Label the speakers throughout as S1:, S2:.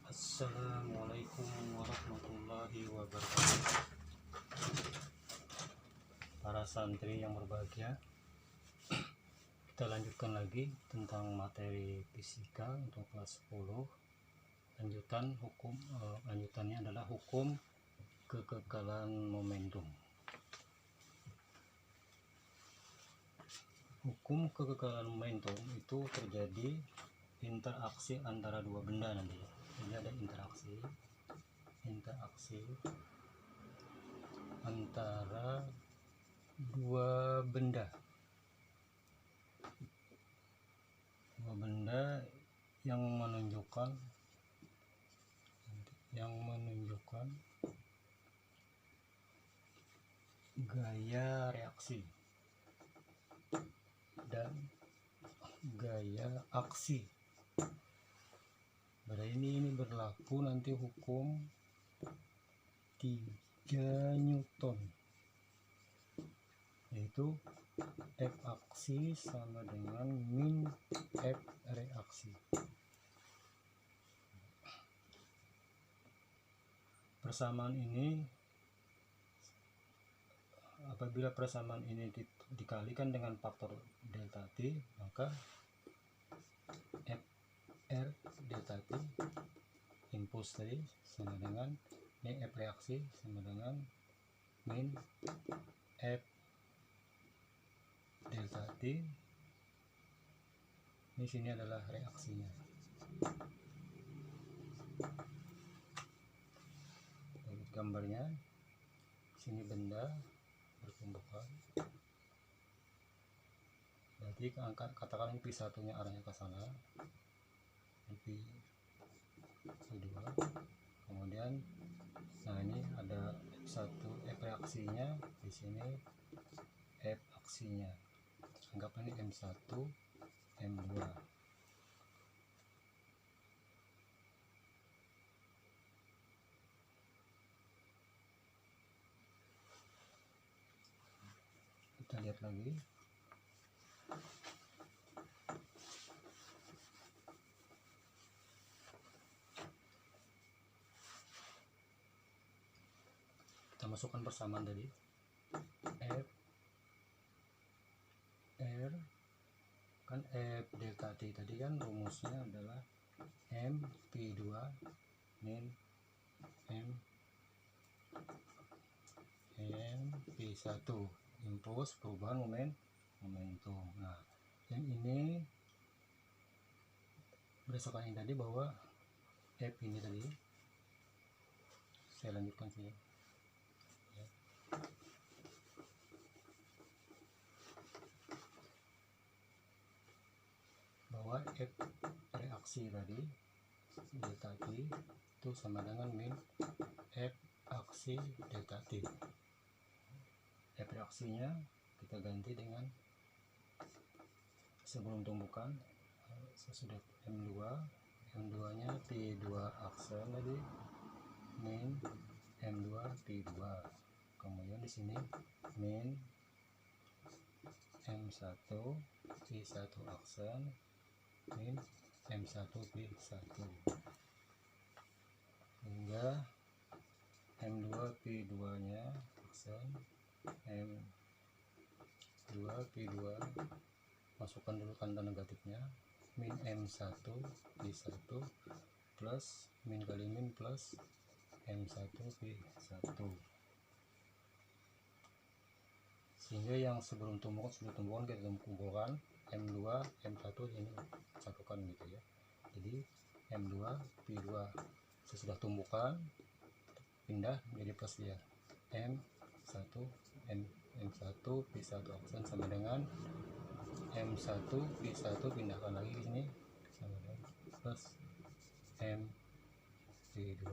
S1: Assalamualaikum warahmatullahi wabarakatuh. Para santri yang berbahagia, kita lanjutkan lagi tentang materi fisika untuk kelas 10. Lanjutannya adalah hukum kekekalan momentum. Hukum kekekalan momentum itu terjadi interaksi antara dua benda nanti. Ini ada interaksi antara dua benda yang menunjukkan gaya reaksi dan gaya aksi. Pada ini berlaku nanti hukum 3 Newton, yaitu F aksi sama dengan min F reaksi. Persamaan ini, apabila persamaan ini dikalikan dengan faktor delta T, maka Fr delta T impuls tadi sama dengan F reaksi sama dengan min F delta T. Di sini adalah reaksinya. Gambarnya, sini benda bertumbukan. Berarti katakan ini P1 nya arahnya ke sana, P2. Kemudian, nah ini ada F1 F reaksinya, di sini F aksinya. Anggap ini M1, M2. Kita lihat lagi. Kita masukkan persamaan tadi. F R kan F delta T tadi kan rumusnya adalah M P2 min M P1, impuls perubahan momentum. Nah, yang ini berdasarkan yang tadi bahwa F ini tadi, saya lanjutkan saja. Bahwa F reaksi tadi delta T itu sama dengan min F aksi delta T. F reaksinya kita ganti dengan sebelum tumbukan sesudah M2 nya P2 aksen tadi min M2 P2. Kemudian di sini min M1 P1 aksen min M1 P1 hingga M2 P2 nya aksen M2 P2, masukkan dulu tanda negatifnya, min M1 P1 plus min kali min plus M1 P1, sehingga yang sebelum tumbukan kita kumpulkan M2 M1 ini satukan gitu ya. Jadi M2 P2 sesudah tumbukan pindah menjadi plus dia, M1 P1 aksen sama dengan M1 P1 pindahkan lagi di sini sama dengan plus M P2.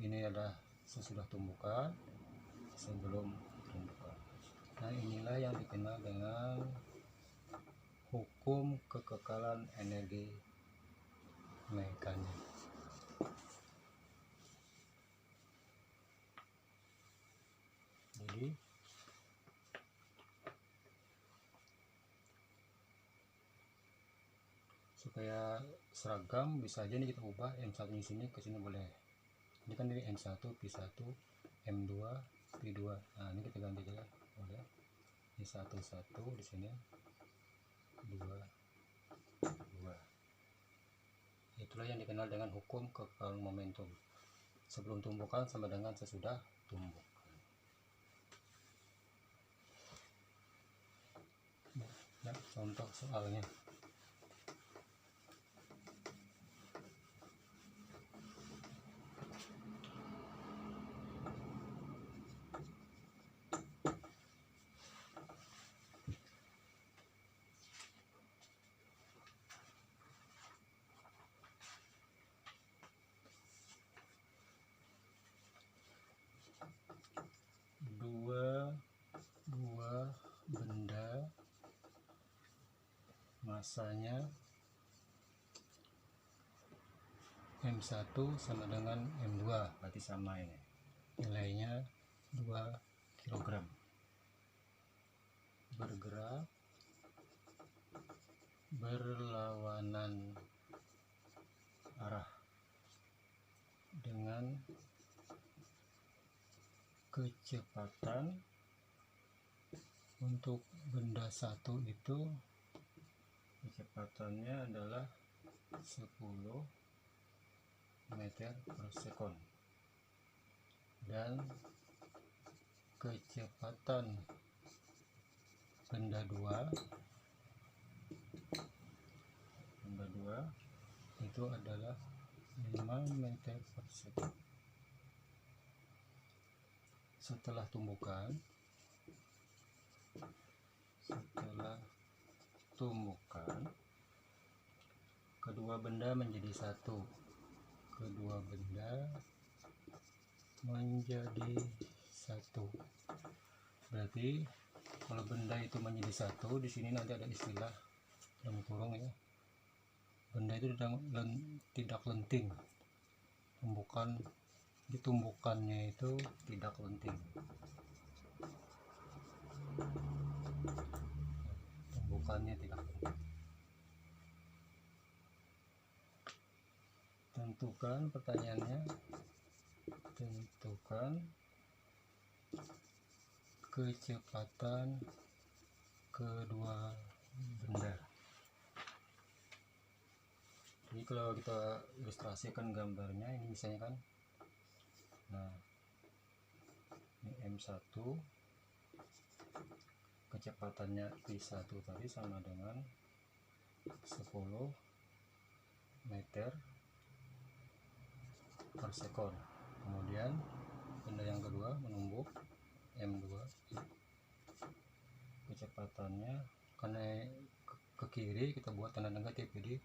S1: Ini adalah sesudah tumbukan, sebelum tumbukan. Nah, inilah yang dikenal dengan hukum kekekalan energi mekanik. Jadi supaya seragam bisa aja nih kita ubah M1 di sini ke sini boleh. Ini kan ini M1 P1 M2 P2. Nah ini kita ganti aja boleh. Ini 1 1 di sini 2 2. Itulah yang dikenal dengan hukum kekal momentum. Sebelum tumbukan sama dengan sesudah tumbukan. Ya, contoh soalnya. Dua benda masanya M1 sama dengan M2, berarti sama ini. Nilainya 2 kg. Bergerak berlawanan arah dengan kecepatan untuk benda satu itu kecepatannya adalah 10 meter per sekon, dan kecepatan benda dua itu adalah 5 meter per sekon. Setelah tumbukan kedua benda menjadi satu. Berarti kalau benda itu menjadi satu, di sini nanti ada istilah dalam kurung ya. Benda itu tidak lenting. Tumbukannya itu tidak lenting. Tumbukannya tidak lenting. Tentukan, pertanyaannya, tentukan kecepatan kedua benda. Jadi kalau kita ilustrasikan gambarnya, ini misalnya kan, nah ini M1, kecepatannya P1 tadi sama dengan 10 meter per sekon. Kemudian benda yang kedua menumbuk M2, kecepatannya karena ke kiri kita buat tanda negatif, jadi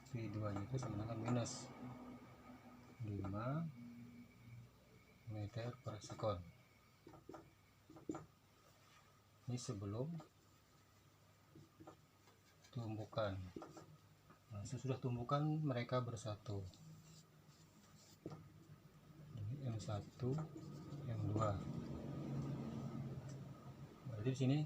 S1: P2 nya itu sama dengan minus 5 meter per sekon. Ini sebelum tumbukan. Nah, sesudah tumbukan mereka bersatu. Ini M1, M2. Berarti di sini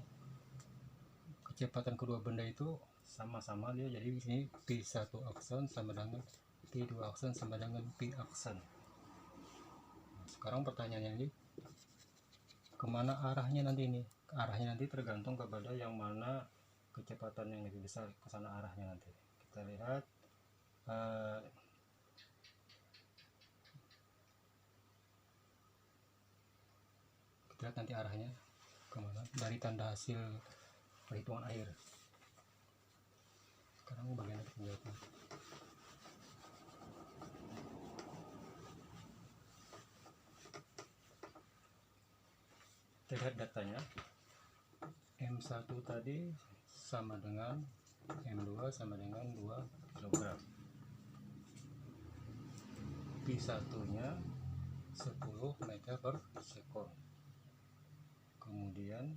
S1: kecepatan kedua benda itu sama-sama dia, jadi di sini P1 akson sama dengan P2 akson sama dengan P akson. Nah, sekarang pertanyaannya ini, kemana arahnya nanti ini? Arahnya nanti tergantung kepada yang mana kecepatan yang lebih besar, ke sana arahnya nanti. Kita lihat nanti arahnya kemana dari tanda hasil perhitungan air. Sekarang bagian penjawabnya. Kita lihat datanya. M1 tadi sama dengan M2 sama dengan 2 kg. P1 nya 10 meter per sekon. Kemudian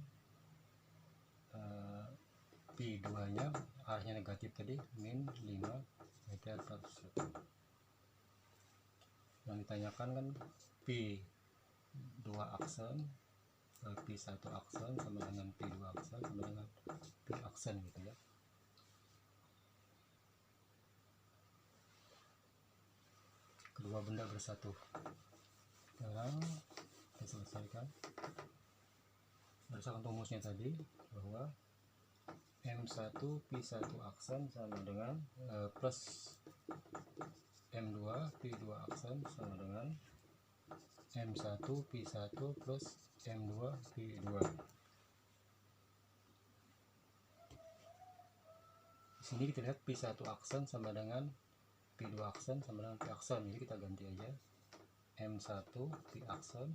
S1: P2 nya arahnya negatif tadi, min 5 meter per sekon. Yang ditanyakan kan P2 akson, P1 akson sama dengan P2 akson sama dengan P akson gitu ya. kedua benda bersatu. Sekarang kita selesaikan berdasarkan rumusnya tadi, bahwa M1 P1 aksen sama dengan plus M2 P2 aksen sama dengan M1 P1 plus M2 P2. Di sini kita lihat P1 aksen sama dengan P2 aksen sama dengan P aksen, jadi kita ganti aja M1 P aksen,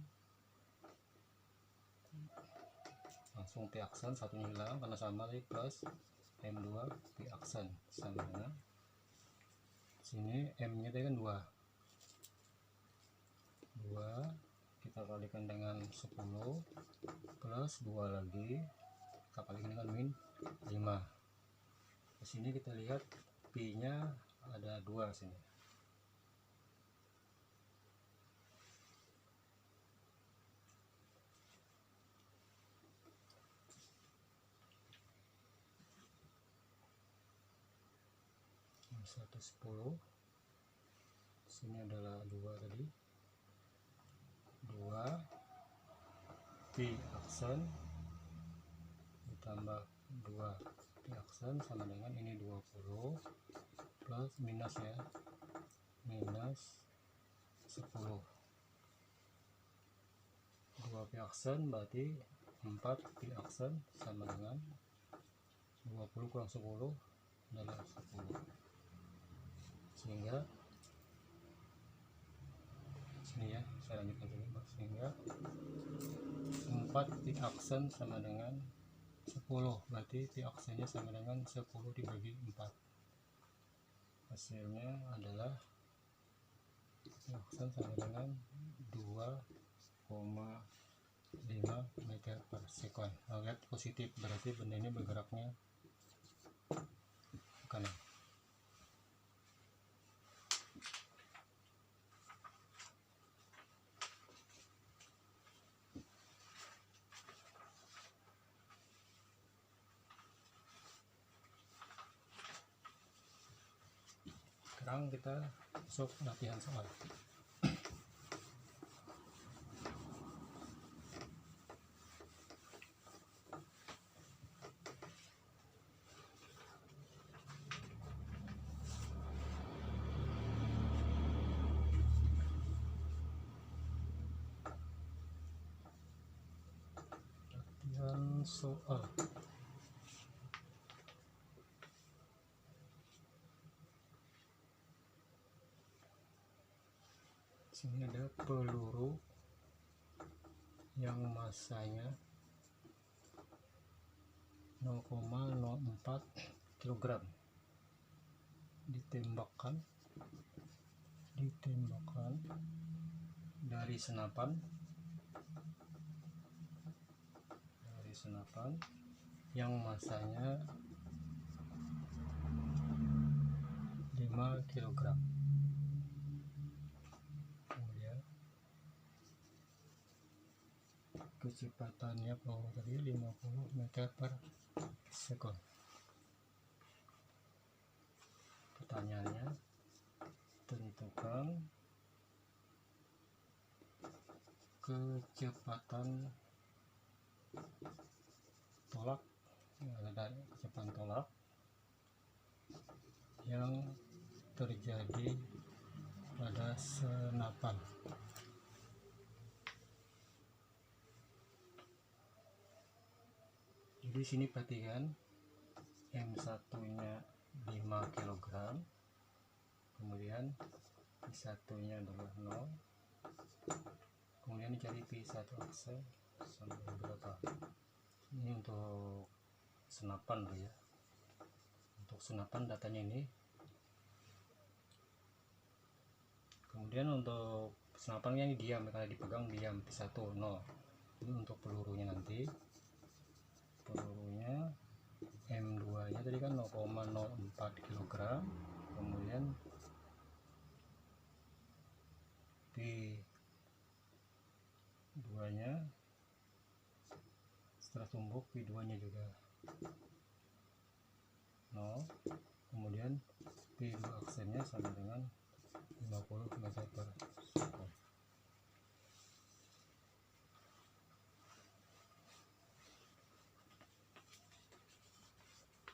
S1: langsung P aksen satunya hilang karena sama tadi, plus M2 P aksen sama dengan sini M nya tadi kan 2 kita kalikan dengan 10 plus 2 lagi kita kalikan dengan min 5. Di sini kita lihat P nya ada 2 sini. Yang 110 sini adalah 2 tadi, 2 P aksen ditambah 2 P aksen sama dengan ini 20 plus minus ya, minus 10. 2 P aksen berarti 4 P aksen sama dengan 20 kurang 10 adalah 10, sehingga sini ya, saya lanjutkan dulu, sehingga 4 P aksen sama dengan 10, berarti P aksennya sama dengan 10 dibagi 4. Hasilnya adalah P aksen sama dengan 2,5 meter per sekon. Nah, lihat positif, berarti benda ini bergeraknya ke kanan. Sekarang kita masuk latihan soal. Latihan soal. Sini ada peluru yang masanya 0,04 kg ditembakkan dari senapan yang masanya 5 kg. Kemudian kecepatannya peluru tadi 50 meter per sekon. Pertanyaannya, tentukan kecepatan tolak, dari kecepatan tolak yang terjadi pada senapan. Jadi sini perhatikan, M1 nya 5 kg, kemudian P1 nya adalah 0, kemudian dicari P1 aksen sama berapa. Ini untuk senapan loh ya, untuk senapan datanya ini. Kemudian untuk senapannya ini diam, karena dipegang diam, P1 0. Ini untuk pelurunya nanti, pelurunya M2 nya tadi kan 0,04 kg, kemudian P2 nya setelah tumbuk, P2 nya juga 0, kemudian P2 aksennya sama dengan 50 meter per second.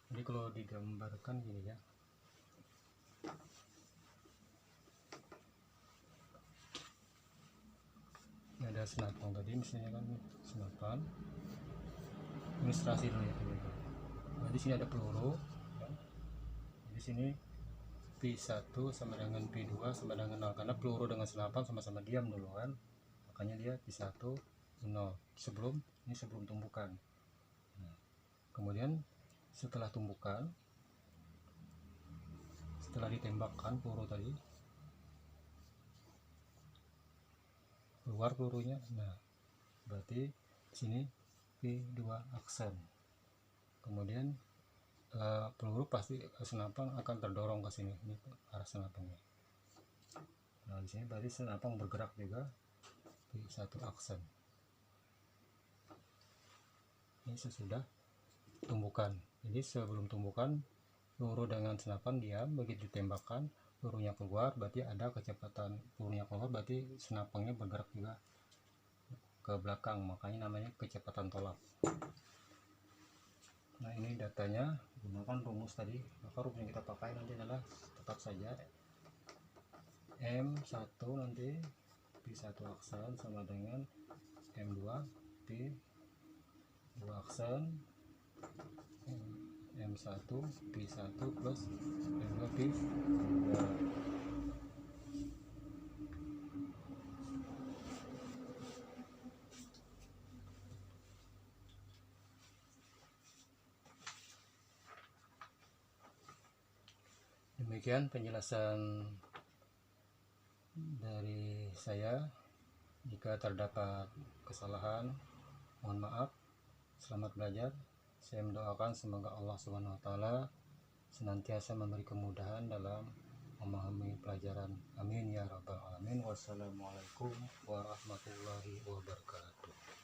S1: Jadi kalau digambarkan gini ya, ini ada senapan tadi misalnya kan, senapan ilustrasi dulu ya teman-teman. Nah, di sini ada peluru ya. Di sini P1 sama dengan P2 sama dengan 0, karena peluru dengan senapan sama-sama diam dulu kan, makanya dia P1 0 sebelum tumbukan. Nah, kemudian setelah tumbukan, setelah ditembakkan peluru tadi, keluar pelurunya, nah berarti sini P2 aksen. Kemudian peluru pasti senapan akan terdorong ke sini, ini arah senapannya. Nah di sini berarti senapan bergerak juga P1 aksen. Ini sesudah tumbukan. Jadi sebelum tumbukan, peluru dengan senapan diam, begitu ditembakkan pelurunya keluar, berarti ada kecepatan pelurunya keluar, berarti senapannya bergerak juga ke belakang, makanya namanya kecepatan tolak. Nah ini datanya, gunakan rumus tadi, maka rumus yang kita pakai nanti adalah tetap saja M1 nanti P1 aksen sama dengan M2 P2 aksen, M1 P1 plus M2 P2. Demikian penjelasan dari saya. Jika terdapat kesalahan, mohon maaf. Selamat belajar. Saya mendoakan semoga Allah Subhanahu wa taala senantiasa memberi kemudahan dalam memahami pelajaran. Amin ya rabbal alamin. Wassalamualaikum warahmatullahi wabarakatuh.